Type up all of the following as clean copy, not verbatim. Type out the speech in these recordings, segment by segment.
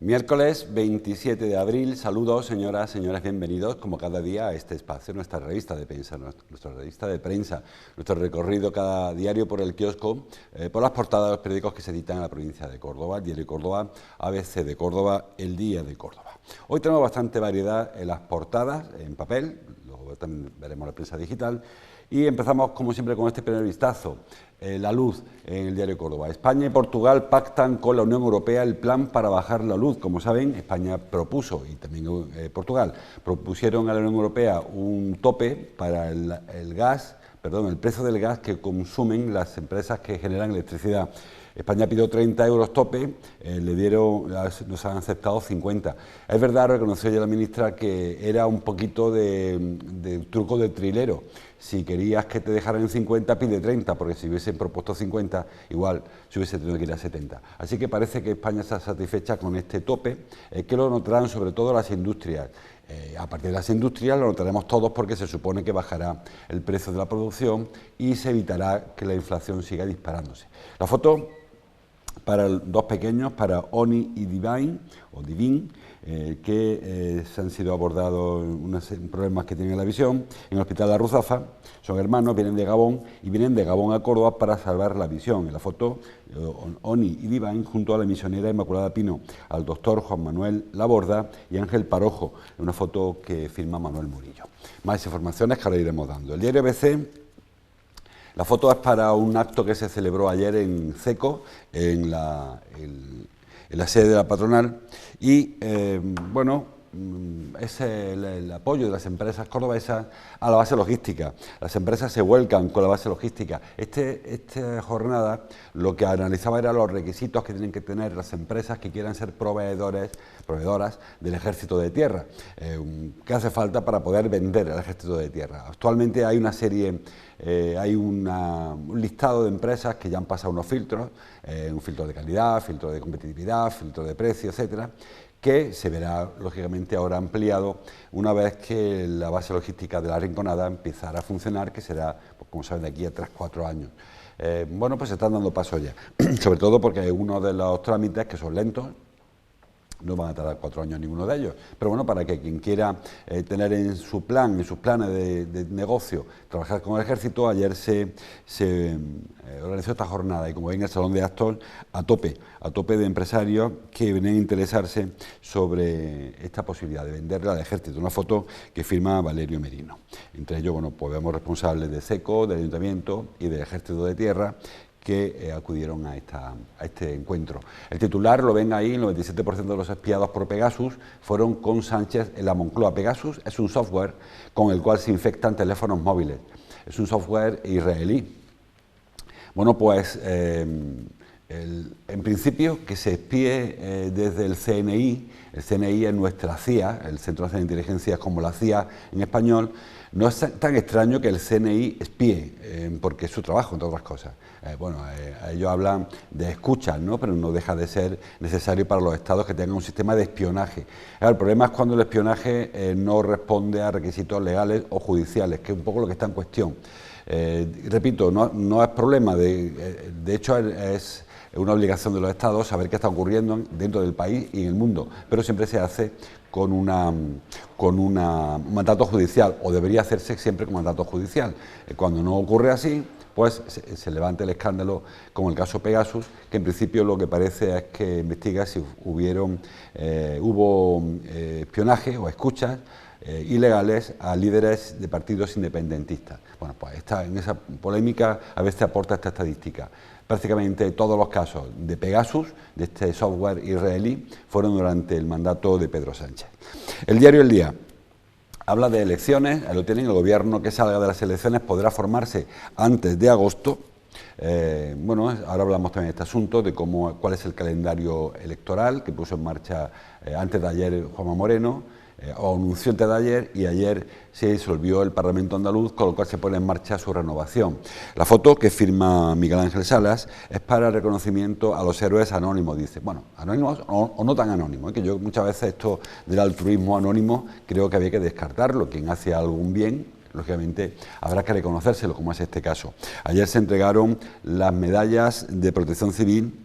Miércoles 27 de abril, saludos señoras, señores, bienvenidos como cada día a este espacio, nuestra revista de prensa, nuestro recorrido cada diario por el kiosco, por las portadas de los periódicos que se editan en la provincia de Córdoba, el Diario de Córdoba, ABC de Córdoba, El Día de Córdoba. Hoy tenemos bastante variedad en las portadas, en papel, luego también veremos la prensa digital. Y empezamos, como siempre, con este primer vistazo. La luz en el Diario de Córdoba. España y Portugal pactan con la Unión Europea el plan para bajar la luz. Como saben, España propuso, y también Portugal, propusieron a la Unión Europea un tope para el precio del gas que consumen las empresas que generan electricidad. España pidió 30 euros tope, nos han aceptado 50. Es verdad, reconoció ya la ministra, que era un poquito de truco de trilero. Si querías que te dejaran en 50, pide 30, porque si hubiesen propuesto 50, igual se hubiese tenido que ir a 70. Así que parece que España está satisfecha con este tope, que lo notarán sobre todo las industrias. A partir de las industrias lo notaremos todos, porque se supone que bajará el precio de la producción y se evitará que la inflación siga disparándose. La foto para dos pequeños, para Oni y Divine, que se han sido abordados unos problemas que tienen la visión en el Hospital La Ruzafa. Son hermanos, vienen de Gabón y vienen de Gabón a Córdoba para salvar la visión. En la foto, Oni y Divine junto a la misionera Inmaculada Pino, al doctor Juan Manuel Laborda y Ángel Parojo, en una foto que firma Manuel Murillo. Más informaciones que ahora iremos dando. El diario ABC. La foto es para un acto que se celebró ayer en CECO, en la sede de la patronal, y es el apoyo de las empresas cordobesas a la base logística. Las empresas se vuelcan con la base logística. Esta jornada lo que analizaba era los requisitos que tienen que tener las empresas que quieran ser proveedoras del Ejército de Tierra. ¿Qué hace falta para poder vender al Ejército de Tierra? Actualmente hay una serie, un listado de empresas que ya han pasado unos filtros, un filtro de calidad, filtro de competitividad, filtro de precio, etcétera, que se verá, lógicamente, ahora ampliado una vez que la base logística de la Rinconada empezará a funcionar, que será, pues, como saben, de aquí a 3-4 años. Pues se están dando pasos ya, sobre todo porque hay uno de los trámites que son lentos. No van a tardar 4 años ninguno de ellos, pero bueno, para que quien quiera tener en sus planes de negocio, trabajar con el Ejército, ayer se organizó esta jornada, y como ven, el Salón de Actos a tope de empresarios que vienen a interesarse sobre esta posibilidad de venderle al Ejército. Una foto que firma Valerio Merino. Entre ellos, pues vemos responsables de SECO, del Ayuntamiento y del Ejército de Tierra, que acudieron a este encuentro. El titular lo ven ahí: el 97% de los espiados por Pegasus fueron con Sánchez en la Moncloa. Pegasus es un software con el cual se infectan teléfonos móviles. Es un software israelí. En principio, que se espíe desde el CNI. El CNI es nuestra CIA, el Centro Nacional de Inteligencia, como la CIA en español. No es tan extraño que el CNI espíe, porque es su trabajo, entre otras cosas. Ellos hablan de escuchas, ¿no? Pero no deja de ser necesario para los estados que tengan un sistema de espionaje. El problema es cuando el espionaje no responde a requisitos legales o judiciales, que es un poco lo que está en cuestión. Repito, no es problema, de hecho es una obligación de los estados saber qué está ocurriendo dentro del país y en el mundo, pero siempre se hace con un mandato judicial, o debería hacerse siempre con mandato judicial. Cuando no ocurre así, pues se levanta el escándalo, como el caso Pegasus, que en principio lo que parece es que investiga si hubo espionaje o escuchas ilegales a líderes de partidos independentistas. En esa polémica a veces aporta esta estadística. Prácticamente todos los casos de Pegasus, de este software israelí, fueron durante el mandato de Pedro Sánchez. El diario El Día habla de elecciones. Ahí lo tienen: el gobierno que salga de las elecciones podrá formarse antes de agosto. Ahora hablamos también de este asunto, de cuál es el calendario electoral que puso en marcha antes de ayer Juanma Moreno, o anunció antes de ayer, y ayer se disolvió el Parlamento andaluz, con lo cual se pone en marcha su renovación. La foto que firma Miguel Ángel Salas es para reconocimiento a los héroes anónimos, dice. Anónimos o no tan anónimos, que yo muchas veces esto del altruismo anónimo creo que había que descartarlo. Quien hace algún bien, lógicamente habrá que reconocérselo, como es este caso. Ayer se entregaron las medallas de Protección Civil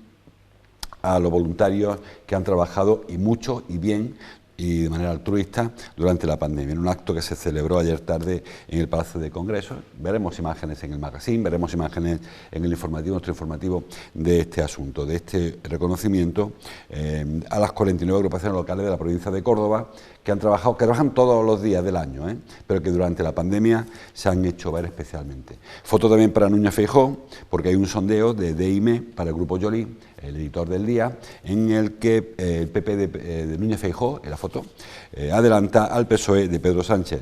a los voluntarios que han trabajado y mucho y bien y de manera altruista durante la pandemia, en un acto que se celebró ayer tarde en el Palacio de Congresos. Veremos imágenes en el magazine, veremos imágenes en el informativo, nuestro informativo, de este asunto, de este reconocimiento a las 49 agrupaciones locales de la provincia de Córdoba que han trabajado, que trabajan todos los días del año, pero que durante la pandemia se han hecho ver especialmente. Foto también para Núñez Feijóo, porque hay un sondeo de DIME para el Grupo Joly, el editor del día, en el que el PP de Núñez Feijóo, en la foto, adelanta al PSOE de Pedro Sánchez,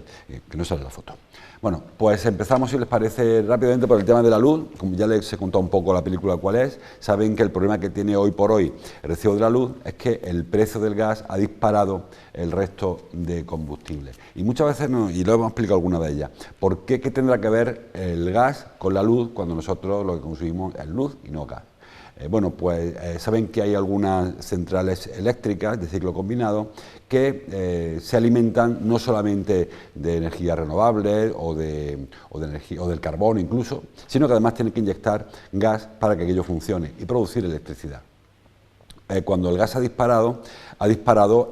que no sale la foto. Bueno, pues empezamos, si les parece, rápidamente por el tema de la luz. Como ya les he contado un poco la película cuál es, saben que el problema que tiene hoy por hoy el recibo de la luz es que el precio del gas ha disparado el resto de combustibles. Y muchas veces, y lo hemos explicado alguna de ellas, ¿por qué tendrá que ver el gas con la luz cuando nosotros lo que consumimos es luz y no gas? Bueno, pues saben que hay algunas centrales eléctricas de ciclo combinado que se alimentan no solamente de energía renovable o del carbón incluso, sino que además tienen que inyectar gas para que aquello funcione y producir electricidad. Cuando el gas ha disparado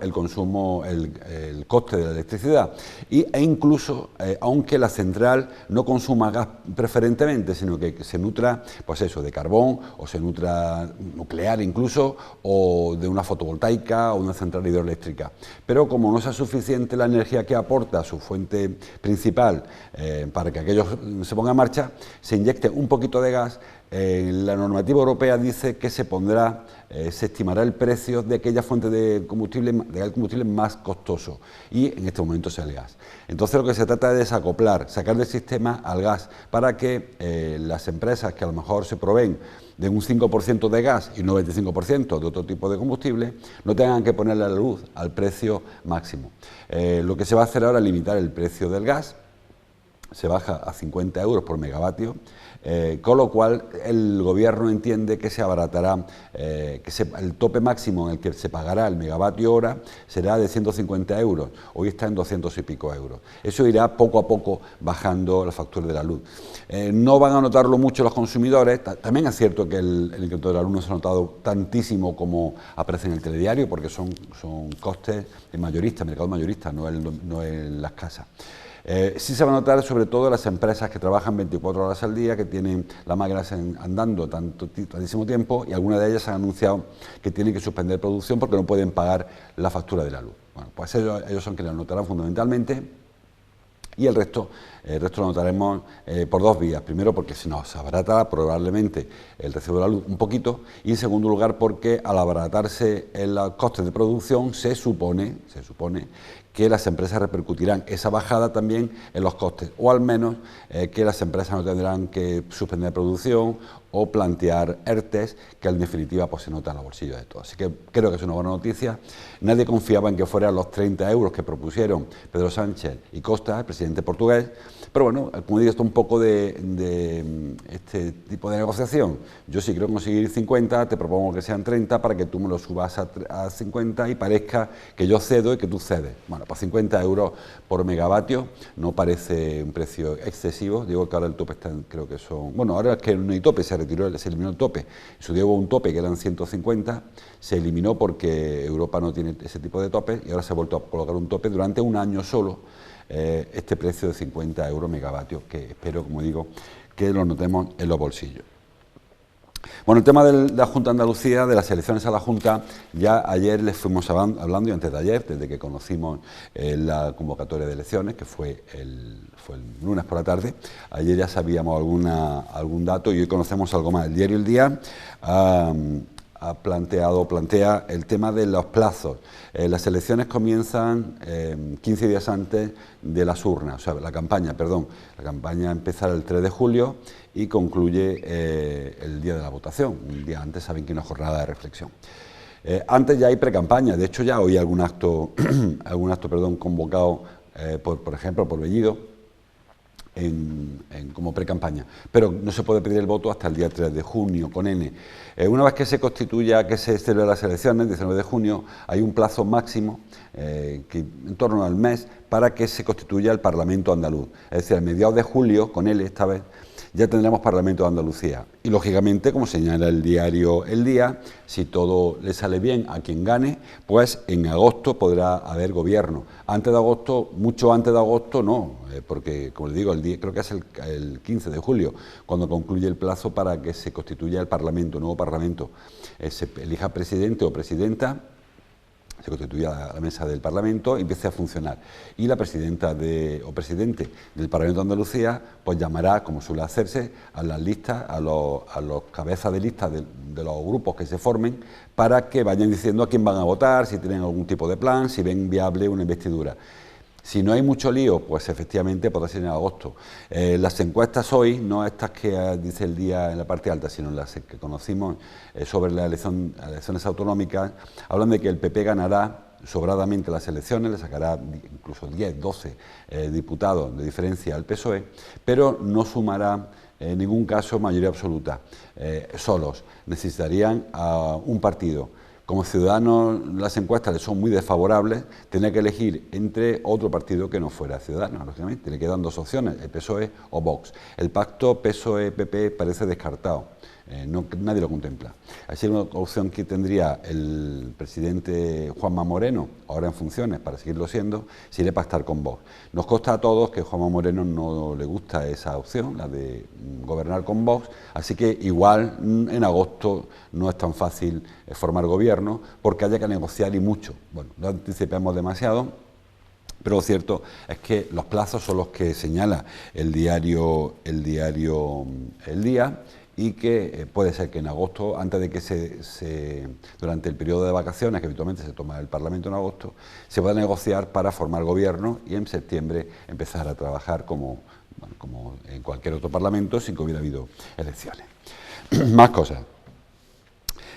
el consumo, el coste de la electricidad e incluso, aunque la central no consuma gas preferentemente, sino que se nutra, pues eso, de carbón o se nutra nuclear incluso, o de una fotovoltaica o una central hidroeléctrica. Pero como no sea suficiente la energía que aporta su fuente principal para que aquello se ponga en marcha, se inyecte un poquito de gas. La normativa europea dice que se estimará el precio de aquella fuente de combustible más costoso, y en este momento es el gas. Entonces lo que se trata es de desacoplar, sacar del sistema al gas, para que las empresas que a lo mejor se proveen de un 5% de gas y un 95% de otro tipo de combustible, no tengan que ponerle a la luz al precio máximo. Lo que se va a hacer ahora es limitar el precio del gas. Se baja a 50 euros por megavatio, con lo cual el Gobierno entiende que se abaratará, el tope máximo en el que se pagará el megavatio hora será de 150 euros, hoy está en 200 y pico euros. Eso irá poco a poco bajando la factura de la luz. No van a notarlo mucho los consumidores. También es cierto que el incremento de la luz no se ha notado tantísimo como aparece en el telediario, porque son costes de mayorista, mercado mayorista, no en las casas. Sí se va a notar sobre todo en las empresas que trabajan 24 horas al día, que tienen las máquinas andando tantísimo tiempo, y algunas de ellas han anunciado que tienen que suspender producción porque no pueden pagar la factura de la luz. Bueno, pues ellos son quienes lo notarán fundamentalmente, y el resto lo notaremos por dos vías. Primero, porque se nos abarata probablemente el recibo de la luz un poquito, y en segundo lugar porque al abaratarse los costes de producción se supone que las empresas repercutirán esa bajada también en los costes, o al menos que las empresas no tendrán que suspender producción o plantear ERTEs, que en definitiva pues se nota en los bolsillos de todos. Así que creo que es una buena noticia. Nadie confiaba en que fueran los 30 euros que propusieron Pedro Sánchez y Costa, el presidente portugués, pero bueno, como digo, esto es un poco de este tipo de negociación. Yo sí quiero conseguir 50, te propongo que sean 30 para que tú me lo subas a 50 y parezca que yo cedo y que tú cedes. Bueno, pues 50 euros por megavatio no parece un precio excesivo. Digo que ahora el tope está, creo que son... Bueno, ahora es que no hay tope, se eliminó el tope. En su día hubo un tope que eran 150, se eliminó porque Europa no tiene ese tipo de tope, y ahora se ha vuelto a colocar un tope durante un año solo, este precio de 50 euros megavatio, que espero, como digo, que lo notemos en los bolsillos. Bueno, el tema de la Junta de Andalucía, de las elecciones a la Junta, ya ayer les fuimos hablando, y antes de ayer, desde que conocimos la convocatoria de elecciones, que fue el lunes por la tarde. Ayer ya sabíamos algún dato y hoy conocemos algo más. El diario El Día plantea el tema de los plazos. Las elecciones comienzan 15 días antes de las urnas, o sea, la campaña empezará el 3 de julio y concluye el día de la votación. Un día antes saben que hay una jornada de reflexión. Antes ya hay precampaña, de hecho ya hoy algún acto convocado por ejemplo por Bellido, como pre-campaña, pero no se puede pedir el voto hasta el día 3 de junio, con N. Una vez que se constituya, que se celebren las elecciones, 19 de junio, hay un plazo máximo, en torno al mes, para que se constituya el Parlamento andaluz. Es decir, a mediados de julio, con L esta vez, ya tendremos Parlamento de Andalucía. Y lógicamente, como señala el diario El Día, si todo le sale bien a quien gane, pues en agosto podrá haber gobierno. Antes de agosto, mucho antes de agosto no, porque, como les digo, creo que es el 15 de julio, cuando concluye el plazo para que se constituya el Parlamento, el nuevo Parlamento. Se elija presidente o presidenta, se constituya la mesa del Parlamento y empiece a funcionar. Y la presidenta o presidente del Parlamento de Andalucía pues llamará, como suele hacerse, a las listas, a los cabezas de lista de los grupos que se formen, para que vayan diciendo a quién van a votar, si tienen algún tipo de plan, si ven viable una investidura. Si no hay mucho lío, pues efectivamente podrá ser en agosto. Las encuestas hoy, no estas que dice El Día en la parte alta, sino las que conocimos sobre las elecciones autonómicas, hablan de que el PP ganará sobradamente las elecciones, le sacará incluso 10, 12 diputados de diferencia al PSOE, pero no sumará en ningún caso mayoría absoluta. Solos necesitarían a un partido. Como Ciudadanos, las encuestas le son muy desfavorables, tenía que elegir entre otro partido que no fuera Ciudadanos, lógicamente. Le quedan dos opciones, el PSOE o Vox. El pacto PSOE-PP parece descartado, nadie lo contempla. Así una opción que tendría el presidente Juanma Moreno, ahora en funciones, para seguirlo siendo, sería pactar con Vox. Nos consta a todos que a Juanma Moreno no le gusta esa opción, la de gobernar con Vox, así que igual en agosto no es tan fácil formar gobierno, porque haya que negociar y mucho. Bueno, no anticipemos demasiado, pero lo cierto es que los plazos son los que señala el diario El Día, y que puede ser que en agosto, antes de que durante el periodo de vacaciones, que habitualmente se toma el Parlamento en agosto, se pueda negociar para formar gobierno y en septiembre empezar a trabajar como en cualquier otro Parlamento, sin que hubiera habido elecciones. Más cosas.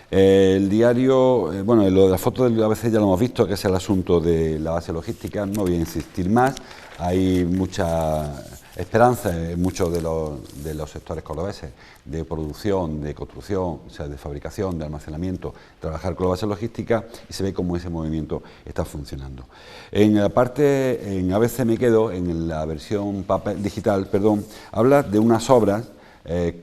El diario, bueno, lo de la foto del ABC ya lo hemos visto, que es el asunto de la base logística, no voy a insistir más, hay mucha esperanza en muchos de los sectores cordobeses de producción, de construcción, o sea, de fabricación, de almacenamiento, trabajar con la base logística, y se ve cómo ese movimiento está funcionando. En la parte, en ABC me quedo, en la versión digital, perdón, habla de unas obras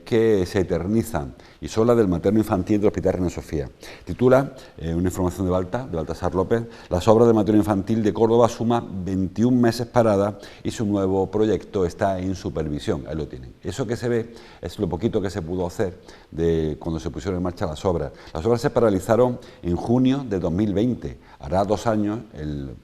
que se eternizan, y son las del materno infantil del Hospital Reina Sofía. Titula, una información de Baltasar López, las obras del materno infantil de Córdoba suman 21 meses paradas y su nuevo proyecto está en supervisión. Ahí lo tienen. Eso que se ve es lo poquito que se pudo hacer de cuando se pusieron en marcha las obras. Las obras se paralizaron en junio de 2020, hará 2 años,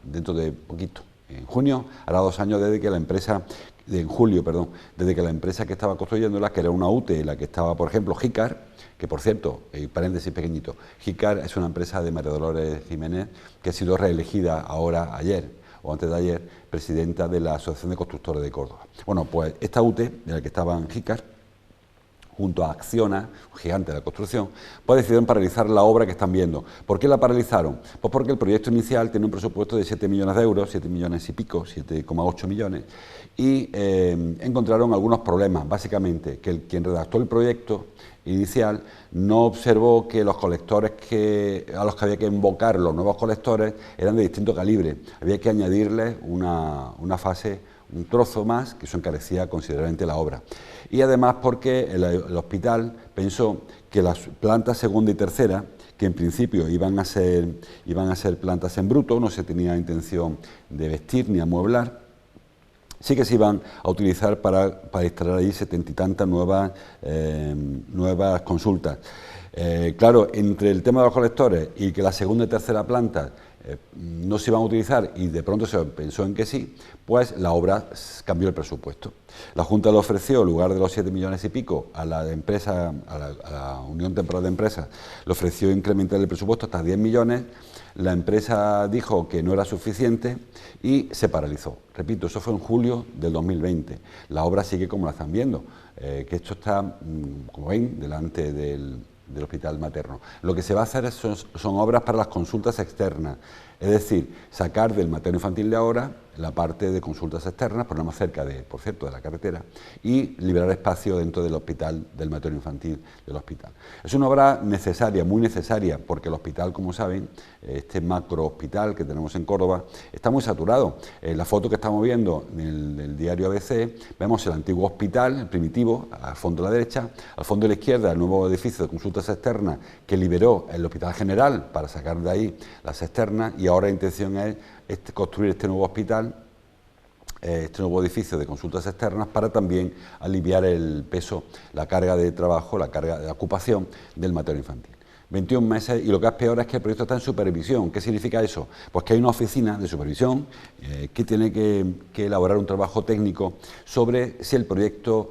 dentro de poquito. En junio hará 2 años desde que la empresa, en julio, perdón, desde que la empresa que estaba construyéndola, que era una UTE, la que estaba, por ejemplo, Jicar, que por cierto, paréntesis pequeñito, Jicar es una empresa de María Dolores Jiménez que ha sido reelegida ahora, ayer o antes de ayer, presidenta de la Asociación de Constructores de Córdoba. Bueno, pues esta UTE, de la que estaba en Jicar, junto a Acciona, un gigante de la construcción, pues decidieron paralizar la obra que están viendo. ¿Por qué la paralizaron? Pues porque el proyecto inicial tenía un presupuesto de 7 millones de euros, 7 millones y pico, 7,8 millones, y encontraron algunos problemas, básicamente, que quien redactó el proyecto inicial no observó que los colectores a los que había que invocar los nuevos colectores eran de distinto calibre, había que añadirles una fase, un trozo más, que eso encarecía considerablemente la obra. Y además porque el hospital pensó que las plantas segunda y tercera, que en principio iban a ser plantas en bruto, no se tenía intención de vestir ni amueblar, sí que se iban a utilizar para instalar allí 70 y tantas nuevas consultas. Claro, entre el tema de los colectores y que la segunda y tercera planta no se iban a utilizar y de pronto se pensó en que sí, pues la obra cambió el presupuesto. La Junta le ofreció, en lugar de los 7 millones y pico, a la empresa, a la Unión Temporal de Empresas, le ofreció incrementar el presupuesto hasta 10 millones, la empresa dijo que no era suficiente y se paralizó. Repito, eso fue en julio del 2020. La obra sigue como la están viendo, que esto está, como ven, delante del hospital materno. Lo que se va a hacer son obras para las consultas externas, es decir, sacar del materno infantil de ahora la parte de consultas externas, poner más cerca, por cierto, de la carretera, y liberar espacio dentro del hospital, del materno infantil del hospital. Es una obra necesaria, muy necesaria, porque el hospital, como saben, este macro hospital que tenemos en Córdoba, está muy saturado. En la foto que estamos viendo en el diario ABC, vemos el antiguo hospital, el primitivo, al fondo de la derecha, al fondo de la izquierda, el nuevo edificio de consultas externas que liberó el Hospital General para sacar de ahí las externas, y ahora la intención es construir este nuevo hospital, este nuevo edificio de consultas externas, para también aliviar el peso, la carga de trabajo, la carga de ocupación del materno infantil. 21 meses, y lo que es peor es que el proyecto está en supervisión. ¿Qué significa eso? Pues que hay una oficina de supervisión que tiene que elaborar un trabajo técnico sobre si el proyecto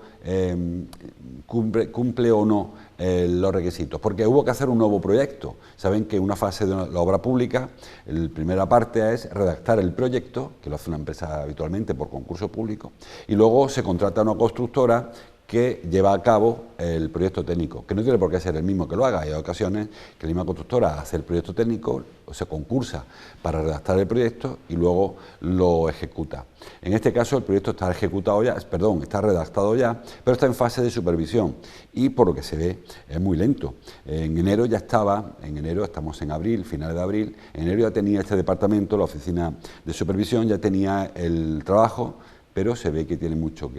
cumple o no los requisitos, porque hubo que hacer un nuevo proyecto. Saben que una fase de la obra pública, la primera parte es redactar el proyecto, que lo hace una empresa habitualmente por concurso público, y luego se contrata a una constructora que lleva a cabo el proyecto técnico, que no tiene por qué ser el mismo que lo haga. Hay ocasiones que la misma constructora hace el proyecto técnico, o se concursa para redactar el proyecto y luego lo ejecuta. En este caso el proyecto está ejecutado ya, está redactado ya, pero está en fase de supervisión y, por lo que se ve, es muy lento. En enero ya estaba, estamos en abril, finales de abril, en enero ya tenía este departamento, la oficina de supervisión, ya tenía el trabajo, pero se ve que tiene mucho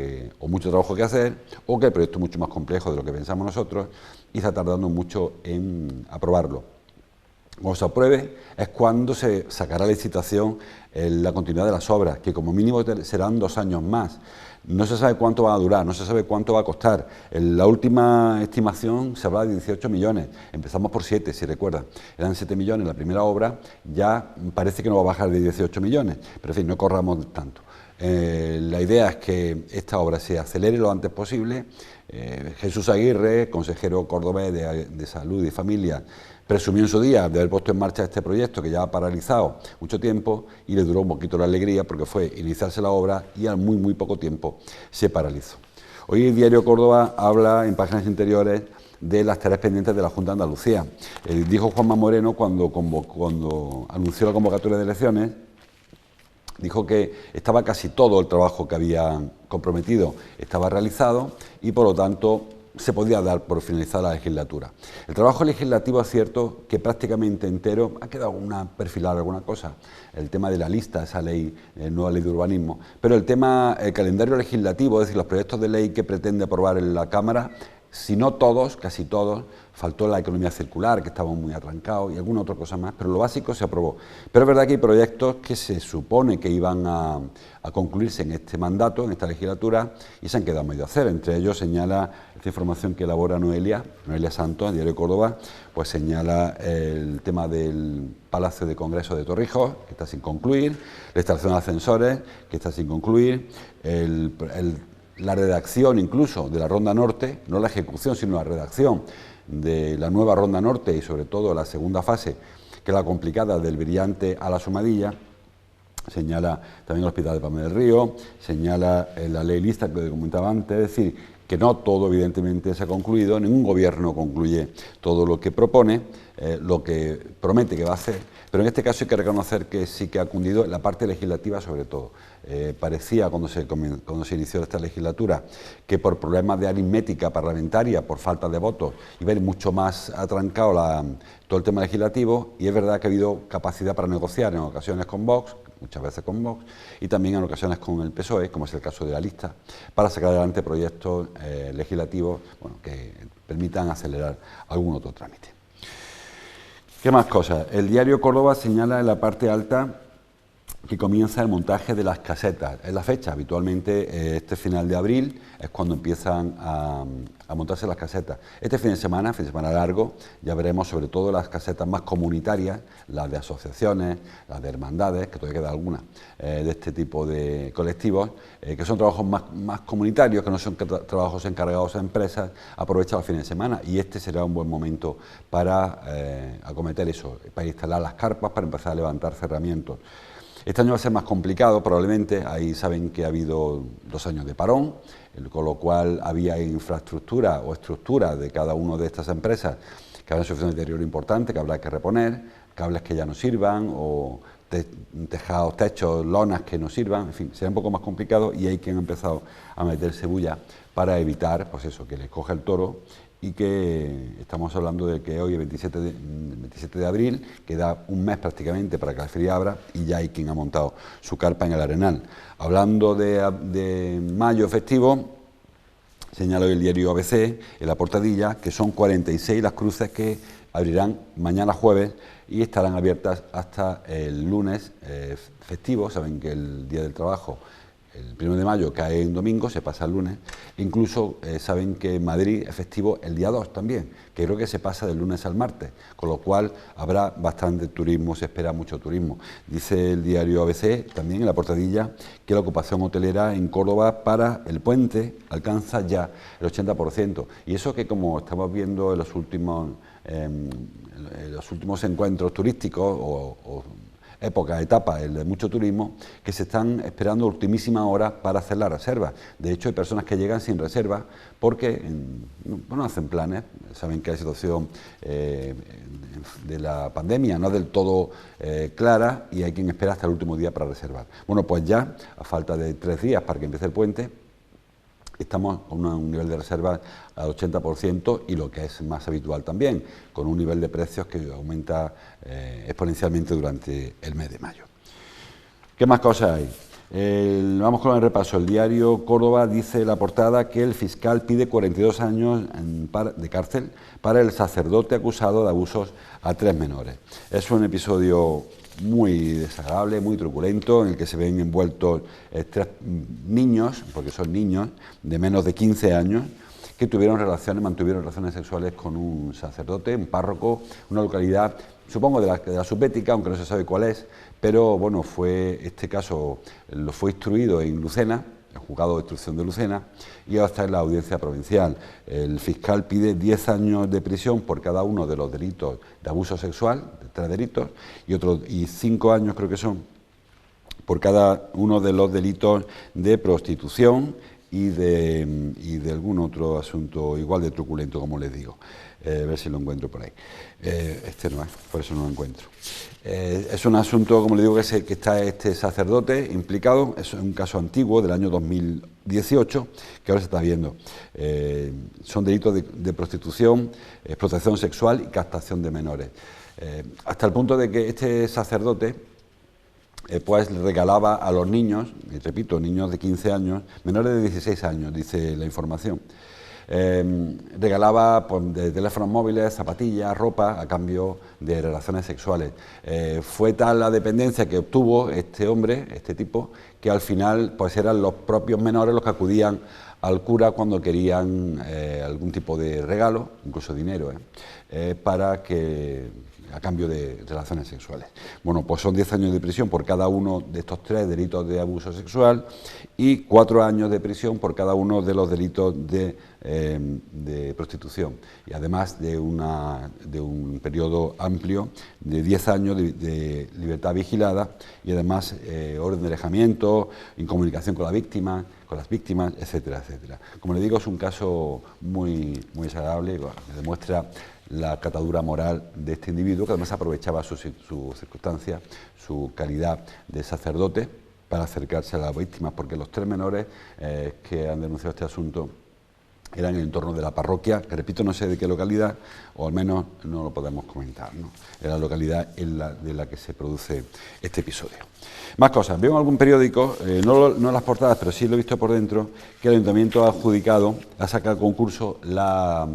trabajo que hacer, o que el proyecto es mucho más complejo de lo que pensamos nosotros y está tardando mucho en aprobarlo. Cuando se apruebe es cuando se sacará la licitación la continuidad de las obras, que como mínimo serán 2 años más. No se sabe cuánto va a durar, no se sabe cuánto va a costar. En la última estimación se habla de 18 millones, empezamos por 7, si recuerdan. Eran 7 millones la primera obra, ya parece que no va a bajar de 18 millones, pero en fin, no corramos tanto. La idea es que esta obra se acelere lo antes posible. Jesús Aguirre, consejero cordobés de Salud y Familia, presumió en su día de haber puesto en marcha este proyecto que ya ha paralizado mucho tiempo, y le duró un poquito la alegría porque fue iniciarse la obra y al muy poco tiempo se paralizó. Hoy el diario Córdoba habla en páginas interiores de las tareas pendientes de la Junta de Andalucía. Dijo Juanma Moreno cuando anunció la convocatoria de elecciones, dijo que estaba casi todo el trabajo que había comprometido estaba realizado y, por lo tanto, se podía dar por finalizada la legislatura. El trabajo legislativo es cierto que prácticamente entero ha quedado perfilar alguna cosa, el tema de la lista, esa ley, nueva ley de urbanismo, pero el calendario legislativo, es decir, los proyectos de ley que pretende aprobar en la Cámara, si no todos, casi todos, faltó la economía circular, que estaba muy atrancado, y alguna otra cosa más, pero lo básico se aprobó. Pero es verdad que hay proyectos que se supone que iban a concluirse en este mandato, en esta legislatura, y se han quedado medio a hacer. Entre ellos señala esta información que elabora Noelia Santos, en Diario Córdoba, pues señala el tema del Palacio de Congreso de Torrijos, que está sin concluir, la instalación de ascensores, que está sin concluir, la redacción incluso de la Ronda Norte, no la ejecución, sino la redacción de la nueva Ronda Norte y sobre todo la segunda fase, que es la complicada del Brillante a la Somadilla. Señala también el Hospital de Palma del Río, señala la ley lista que comentaba antes, es decir, que no todo evidentemente se ha concluido, ningún gobierno concluye todo lo que propone, lo que promete que va a hacer, pero en este caso hay que reconocer que sí que ha cundido la parte legislativa sobre todo. Parecía cuando se inició esta legislatura que por problemas de aritmética parlamentaria, por falta de votos, iba a ir mucho más atrancado todo el tema legislativo, y es verdad que ha habido capacidad para negociar en ocasiones con Vox, muchas veces con Vox, y también en ocasiones con el PSOE, como es el caso de la lista, para sacar adelante proyectos legislativos que permitan acelerar algún otro trámite. ¿Qué más cosas? El diario Córdoba señala en la parte alta que comienza el montaje de las casetas. Es la fecha, habitualmente este final de abril es cuando empiezan a montarse las casetas. Este fin de semana largo, ya veremos sobre todo las casetas más comunitarias, las de asociaciones, las de hermandades, que todavía queda alguna, de este tipo de colectivos, que son trabajos más comunitarios, que no son trabajos encargados a empresas, aprovechan los fines de semana, y este será un buen momento para acometer eso, para instalar las carpas, para empezar a levantar cerramientos. Este año va a ser más complicado, probablemente. Ahí saben que ha habido 2 años de parón, con lo cual había infraestructura o estructura de cada una de estas empresas que habían sufrido un deterioro importante, que habrá que reponer, cables que ya no sirvan o tejados, techos, lonas que no sirvan, en fin, será un poco más complicado y hay quien ha empezado a meterse bulla para evitar, pues eso, que les coja el toro y que estamos hablando de que hoy es 27 de abril, queda un mes prácticamente para que la feria abra y ya hay quien ha montado su carpa en el Arenal. Hablando de mayo festivo, señala hoy el diario ABC en la portadilla que son 46 las cruces que abrirán mañana jueves y estarán abiertas hasta el lunes festivo. Saben que el Día del Trabajo, el 1 de mayo, cae en domingo, se pasa al lunes. Incluso saben que en Madrid es festivo el día 2 también, que creo que se pasa del lunes al martes, con lo cual habrá bastante turismo, se espera mucho turismo. Dice el diario ABC también en la portadilla que la ocupación hotelera en Córdoba para el puente alcanza ya el 80%. Y eso que, como estamos viendo en los últimos encuentros turísticos o etapas de mucho turismo, que se están esperando ultimísima hora para hacer la reserva. De hecho, hay personas que llegan sin reserva porque no hacen planes, saben que la situación de la pandemia no es del todo clara y hay quien espera hasta el último día para reservar. Bueno, pues ya, a falta de 3 días para que empiece el puente, estamos con un nivel de reserva al 80% y lo que es más habitual también, con un nivel de precios que aumenta exponencialmente durante el mes de mayo. ¿Qué más cosas hay? Vamos con el repaso. El diario Córdoba dice en la portada que el fiscal pide 42 años de cárcel para el sacerdote acusado de abusos a 3 menores. Es un episodio muy desagradable, muy truculento, en el que se ven envueltos 3 niños, porque son niños de menos de 15 años, que mantuvieron relaciones sexuales con un sacerdote, un párroco, una localidad, supongo de la subbética, aunque no se sabe cuál es, pero bueno, este caso lo fue instruido en Lucena, el juzgado de instrucción de Lucena, y ahora está en la audiencia provincial. El fiscal pide 10 años de prisión por cada uno de los delitos de abuso sexual, 3 delitos, y 5 años creo que son por cada uno de los delitos de prostitución y de algún otro asunto igual de truculento, como les digo. A ver si lo encuentro por ahí. Este no es, por eso no lo encuentro. Es un asunto, como le digo, que está este sacerdote implicado. Es un caso antiguo del año 2018 que ahora se está viendo. Son delitos de prostitución, explotación sexual y captación de menores. Hasta el punto de que este sacerdote pues le regalaba a los niños, y repito, niños de 15 años, menores de 16 años, dice la información, regalaba pues, de teléfonos móviles, zapatillas, ropa, a cambio de relaciones sexuales. Fue tal la dependencia que obtuvo este hombre, este tipo, que al final pues eran los propios menores los que acudían al cura cuando querían algún tipo de regalo, incluso dinero, para que a cambio de relaciones sexuales. Bueno, pues son 10 años de prisión por cada uno de estos 3 delitos de abuso sexual y 4 años de prisión por cada uno de los delitos de prostitución. Y además de un periodo amplio de 10 años de libertad vigilada y además orden de alejamiento, incomunicación con las víctimas, etcétera, etcétera. Como le digo, es un caso muy desagradable, que demuestra la catadura moral de este individuo, que además aprovechaba su circunstancia, su calidad de sacerdote, para acercarse a las víctimas, porque los 3 menores que han denunciado este asunto eran en el entorno de la parroquia, que repito, no sé de qué localidad, o al menos no lo podemos comentar, ¿no? Es la localidad de la que se produce este episodio. Más cosas. Veo en algún periódico, no las portadas, pero sí lo he visto por dentro, que el Ayuntamiento ha sacado a concurso la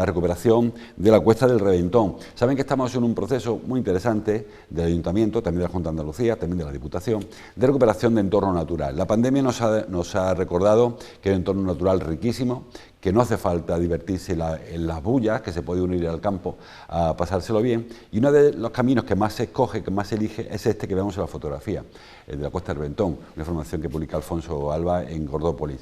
recuperación de la Cuesta del Reventón. Saben que estamos en un proceso muy interesante del Ayuntamiento, también de la Junta de Andalucía, también de la Diputación, de recuperación de entorno natural. La pandemia nos ha recordado que es un entorno natural riquísimo, que no hace falta divertirse en las bullas, que se puede unir al campo a pasárselo bien, y uno de los caminos que más se escoge, que más se elige, es este que vemos en la fotografía, el de la Cuesta del Reventón, una información que publica Alfonso Alba en Gordópolis.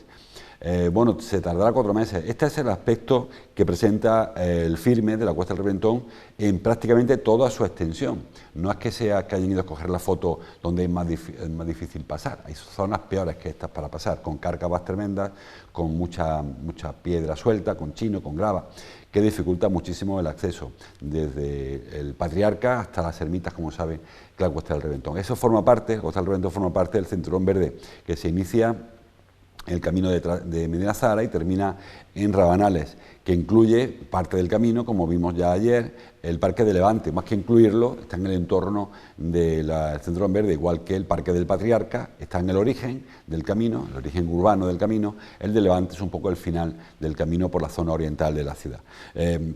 Bueno, se tardará 4 meses. Este es el aspecto que presenta el firme de la Cuesta del Reventón en prácticamente toda su extensión. No es que sea que hayan ido a coger la foto donde es más difícil pasar. Hay zonas peores que estas para pasar, con cárcavas tremendas, con mucha piedra suelta, con chino, con grava, que dificulta muchísimo el acceso, desde el Patriarca hasta las ermitas, como saben, que la Cuesta del Reventón. Eso forma parte, la Cuesta del Reventón forma parte del Cinturón Verde, que se inicia el camino de Medina Zahara y termina en Rabanales, que incluye parte del camino, como vimos ya ayer, el Parque de Levante. Más que incluirlo, está en el entorno del Cinturón Verde, igual que el Parque del Patriarca, está en el origen del camino, el origen urbano del camino. El de Levante es un poco el final del camino por la zona oriental de la ciudad.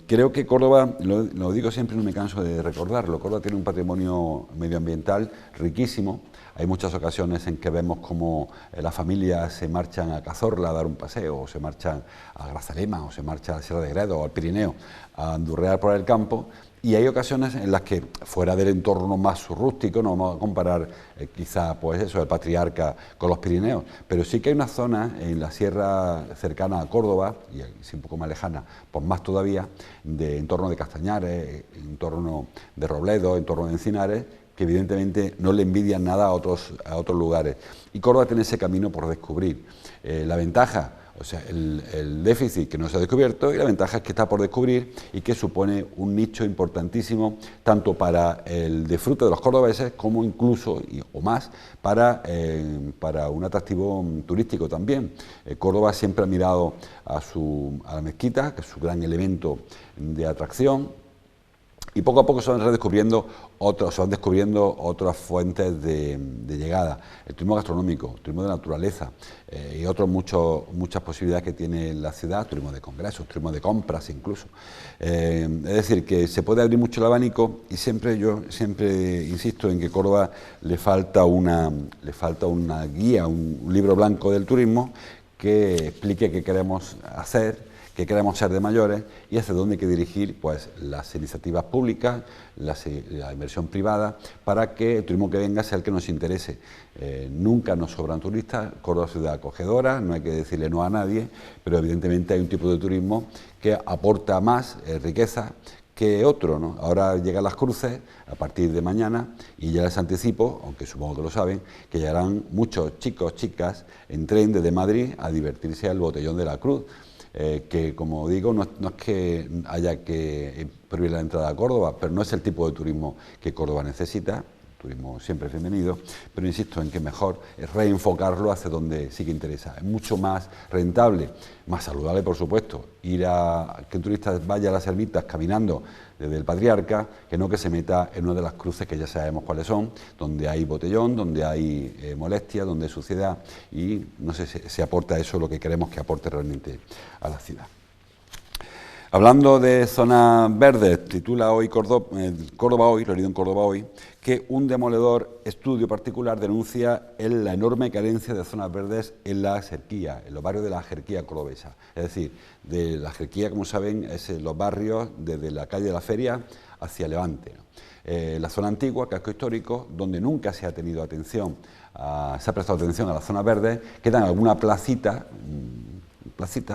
Creo que Córdoba, lo digo siempre y no me canso de recordarlo, Córdoba tiene un patrimonio medioambiental riquísimo. Hay muchas ocasiones en que vemos como las familias se marchan a Cazorla a dar un paseo, o se marchan a Grazalema, o se marchan a la Sierra de Gredos, o al Pirineo, a andurrear por el campo. Y hay ocasiones en las que, fuera del entorno más rústico, no vamos a comparar quizá pues eso, el Patriarca con los Pirineos, pero sí que hay una zona en la sierra cercana a Córdoba, y sí un poco más lejana, pues más todavía, de entorno de Castañares, entorno de Robledo, entorno de Encinares, que evidentemente no le envidian nada a otros lugares. Y Córdoba tiene ese camino por descubrir. La ventaja, o sea, el déficit que no se ha descubierto, y la ventaja es que está por descubrir y que supone un nicho importantísimo tanto para el disfrute de los cordobeses como incluso, o más, para un atractivo turístico también. Córdoba siempre ha mirado a la mezquita, que es su gran elemento de atracción, y poco a poco se van descubriendo otras fuentes de llegada. El turismo gastronómico, el turismo de naturaleza y muchas posibilidades que tiene la ciudad, turismo de congresos, turismo de compras incluso. Es decir, que se puede abrir mucho el abanico y yo siempre insisto en que Córdoba le falta una guía, un libro blanco del turismo que explique qué queremos hacer, que queremos ser de mayores y hacia dónde hay que dirigir pues, las iniciativas públicas, la inversión privada, para que el turismo que venga sea el que nos interese. Nunca nos sobran turistas, Córdoba es ciudad acogedora, no hay que decirle no a nadie, pero evidentemente hay un tipo de turismo que aporta más riqueza que otro, ¿no? Ahora llegan las cruces a partir de mañana y ya les anticipo, aunque supongo que lo saben, que llegarán muchos chicos, chicas en tren desde Madrid a divertirse al Botellón de la Cruz. Que como digo, no es que haya que prohibir la entrada a Córdoba, pero no es el tipo de turismo que Córdoba necesita, turismo siempre es bienvenido, pero insisto en que mejor es reenfocarlo hacia donde sí que interesa. Es mucho más rentable, más saludable por supuesto, que un turista vaya a las ermitas caminando desde el Patriarca, que no que se meta en una de las cruces que ya sabemos cuáles son, donde hay botellón, donde hay molestia, donde hay suciedad, y no sé si se aporta eso lo que queremos que aporte realmente a la ciudad. Hablando de zonas verdes, titula hoy Córdoba Hoy, lo he leído en Córdoba Hoy, que un demoledor estudio particular denuncia la enorme carencia de zonas verdes en la Jerquía, en los barrios de la Jerquía cordobesa. Es decir, de la Jerquía, como saben, es los barrios desde la calle de la Feria hacia Levante, ¿no? La zona antigua, casco histórico, donde nunca se ha tenido atención, se ha prestado atención a las zonas verdes, quedan alguna placita,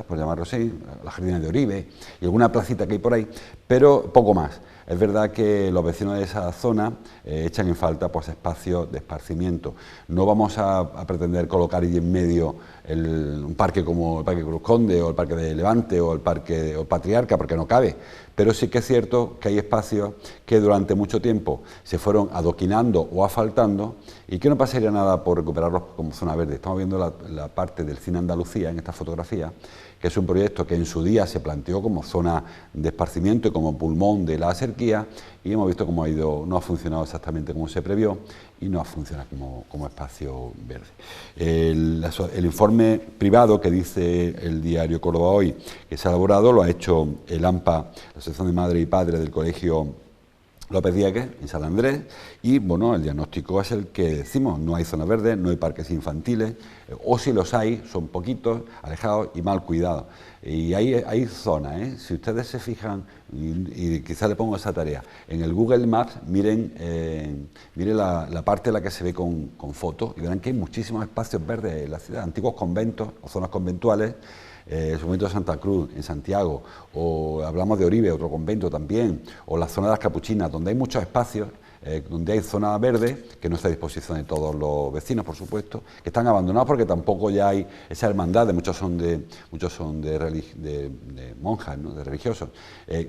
por llamarlo así, la Jardina de Oribe y alguna placita que hay por ahí, pero poco más. Es verdad que los vecinos de esa zona echan en falta pues, espacios de esparcimiento. No vamos a pretender colocar ahí en medio un parque como el Parque Cruz Conde o el Parque de Levante o el Patriarca, porque no cabe, pero sí que es cierto que hay espacios que durante mucho tiempo se fueron adoquinando o asfaltando y que no pasaría nada por recuperarlos como zona verde. Estamos viendo la parte del Cine Andalucía en esta fotografía, que es un proyecto que en su día se planteó como zona de esparcimiento y como pulmón de la Jerquía, y hemos visto cómo no ha funcionado exactamente como se previó y no ha funcionado como espacio verde. El informe privado que dice el diario Córdoba Hoy que se ha elaborado lo ha hecho el AMPA, la Asociación de Madres y Padres del Colegio López Diegues, en San Andrés, y bueno, el diagnóstico es el que decimos: no hay zonas verdes, no hay parques infantiles, o si los hay, son poquitos, alejados y mal cuidados. Y hay zonas, si ustedes se fijan, y quizás le pongo esa tarea, en el Google Maps, miren la parte en la que se ve con fotos, y verán que hay muchísimos espacios verdes en la ciudad, antiguos conventos o zonas conventuales. El convento de Santa Cruz, en Santiago, o hablamos de Oribe, otro convento también, o la zona de las Capuchinas, donde hay muchos espacios, donde hay zona verde, que no está a disposición de todos los vecinos, por supuesto, que están abandonados porque tampoco ya hay esa hermandad, muchos son de monjas, ¿no?, de religiosos.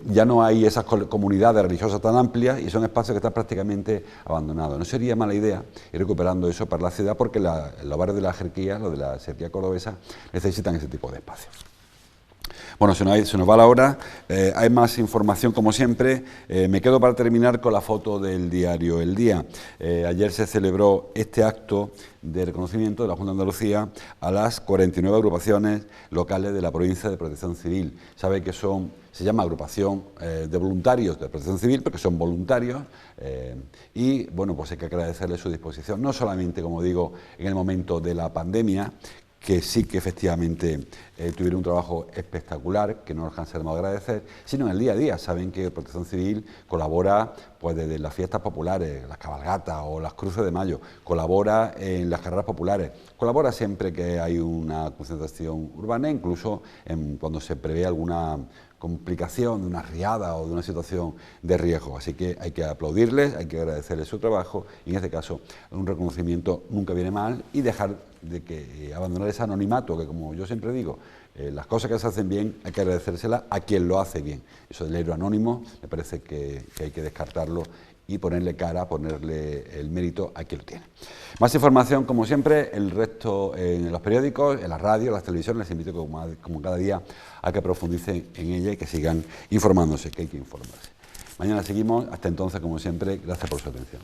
Ya no hay esas comunidades religiosas tan amplias y son espacios que están prácticamente abandonados. No sería mala idea ir recuperando eso para la ciudad, porque los barrios de la jerarquía, los de la jerarquía cordobesa, necesitan ese tipo de espacios. Bueno, se nos va la hora, hay más información como siempre. Me quedo para terminar con la foto del diario El Día. Ayer se celebró este acto de reconocimiento de la Junta de Andalucía a las 49 agrupaciones locales de la provincia de Protección Civil. Sabe que se llama agrupación de voluntarios de Protección Civil, porque son voluntarios, y bueno, pues hay que agradecerles su disposición, no solamente, como digo, en el momento de la pandemia, que sí que efectivamente tuvieron un trabajo espectacular, que no nos cansaremos de agradecer, sino en el día a día. Saben que Protección Civil colabora pues desde las fiestas populares, las cabalgatas o las cruces de mayo, colabora en las carreras populares, colabora siempre que hay una concentración urbana, incluso cuando se prevé alguna complicación de una riada o de una situación de riesgo. Así que hay que aplaudirles, hay que agradecerles su trabajo, y en este caso un reconocimiento nunca viene mal, y dejar de que abandonar ese anonimato, que como yo siempre digo, las cosas que se hacen bien hay que agradecérselas a quien lo hace bien. Eso del héroe anónimo me parece que hay que descartarlo y ponerle cara, ponerle el mérito a quien lo tiene. Más información, como siempre, el resto en los periódicos, en la radio, en las televisiones. Les invito como cada día a que profundicen en ella y que sigan informándose, que hay que informarse. Mañana seguimos. Hasta entonces, como siempre, gracias por su atención.